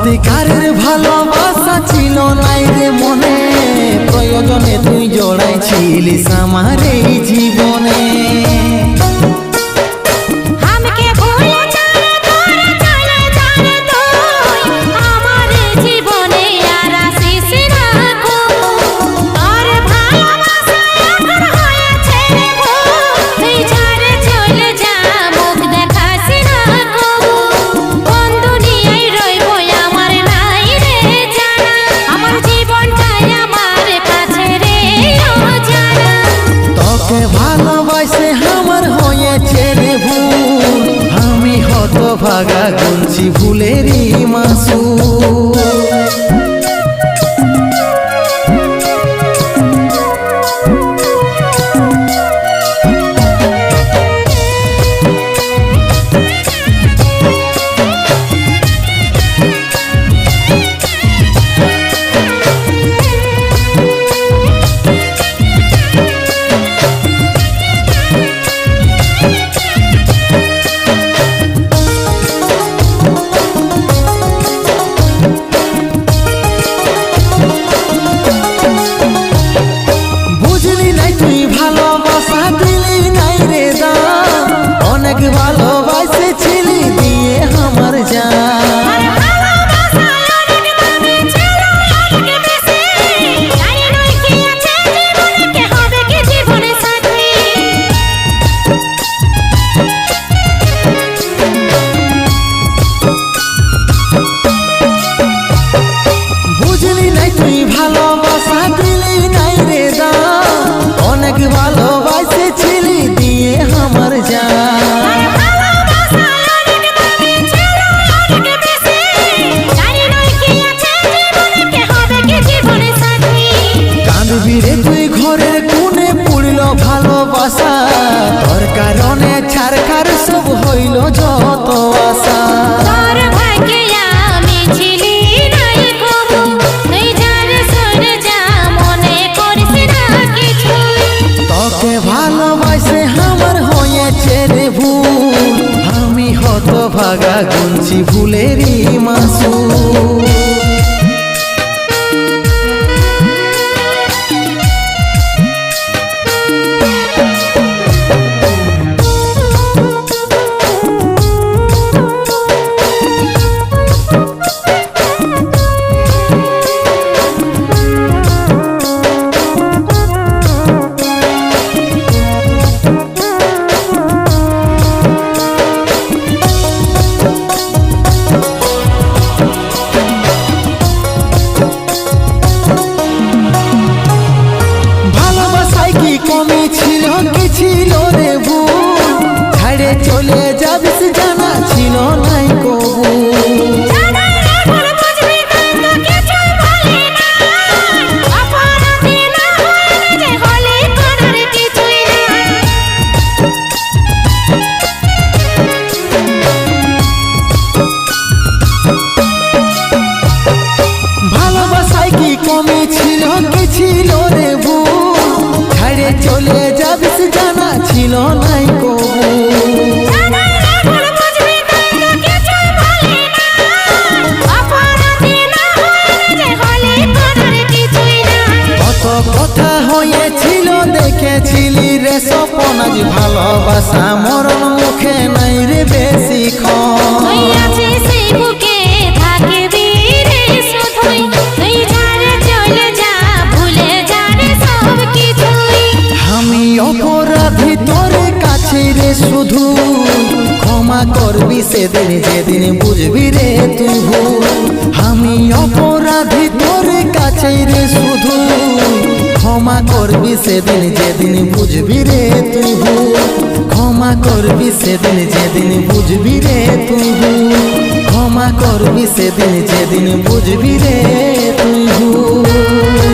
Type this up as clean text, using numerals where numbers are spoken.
সত্যিকারের ভালোবাসা ছিল নাই রে মনে, প্রয়োজনে তুই জড়াইছিলিস আমার এই জীবনে। ভালোবাসে আমার হয়েছে রে ভুল, আমি হতভাগা গুনছি ভুলেরই মাসুল। ভালোবাসেছিলি দিয়ে আমার জান, বুঝলি নাই তুই ভালোবাসা দিলি নাই রে দাম, অনেক ভালোবাসেছিলি দিয়ে আমার জান। কাঁদবিরে তুই ঘরের কোণে পুড়ল ভালোবাসা, তোর কারণে ছাড়খার সব হইল যত আশা। তোকে ভালোবাসে আমার হয়েছে রে ভুল, আমি হতভাগা গুনছি ভুলেরই মাসুল। কমি ছিল কি ছিল রে ভুল, ছাড়ে চলে যাবিস জানা ছিল নাই কবু। ভালোবাসায় কি কমি ছিল কি ছিল রে ভুল, ছাড়ে চলে যাবিস জানা ছিল নাই কবু। কত কথা হয়েছিল দেখেছিলি রে স্বপন, আজ ভালোবাসা মরণ মুখে নাই রে বেশিক্ষণ। আমি অপরাধী তোর কাছে রে শুধু, ক্ষমা করবি সেদিন যেদিন বুঝবি রে তুই ভুল। আমি অপরাধী তোর কাছে রে শুধু, ক্ষমা করবি সেদিন যেদিন বুঝবি রে তুই ভুল। ক্ষমা করবি সেদিন যেদিন বুঝবি রে তুই ভুল, ক্ষমা করবি সেদিন যেদিন বুঝবি রে তুই ভুল।